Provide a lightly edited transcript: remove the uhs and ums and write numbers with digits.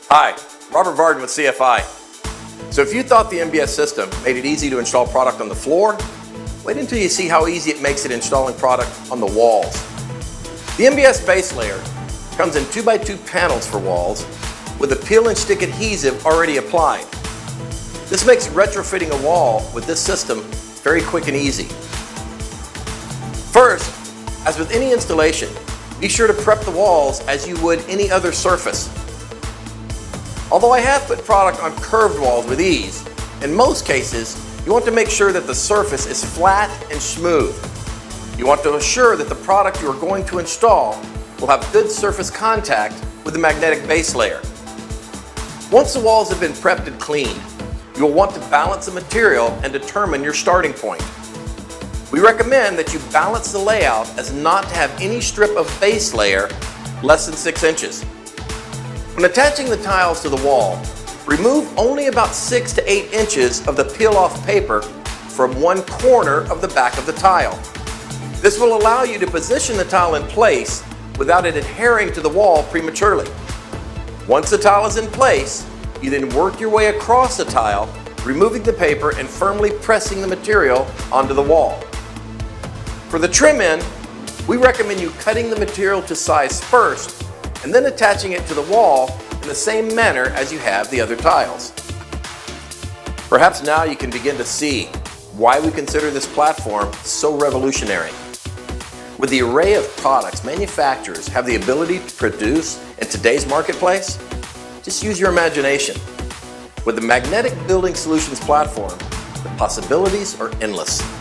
Hi, Robert Varden with CFI. So if you thought the MBS system made it easy to install product on the floor, wait until you see how easy it makes it installing product on the walls. The MBS base layer comes in 2x2 panels for walls with a peel and stick adhesive already applied. This makes retrofitting a wall with this system very quick and easy. First, as with any installation, be sure to prep the walls as you would any other surface. Although I have put product on curved walls with ease, in most cases, you want to make sure that the surface is flat and smooth. You want to assure that the product you are going to install will have good surface contact with the magnetic base layer. Once the walls have been prepped and cleaned, you will want to balance the material and determine your starting point. We recommend that you balance the layout as not to have any strip of base layer less than 6 inches. When attaching the tiles to the wall, remove only about 6 to 8 inches of the peel-off paper from one corner of the back of the tile. This will allow you to position the tile in place without it adhering to the wall prematurely. Once the tile is in place, you then work your way across the tile, removing the paper and firmly pressing the material onto the wall. For the trim end, we recommend you cutting the material to size first and then attaching it to the wall in the same manner as you have the other tiles. Perhaps now you can begin to see why we consider this platform so revolutionary. With the array of products manufacturers have the ability to produce in today's marketplace, just use your imagination. With the Magnetic Building Solutions platform, the possibilities are endless.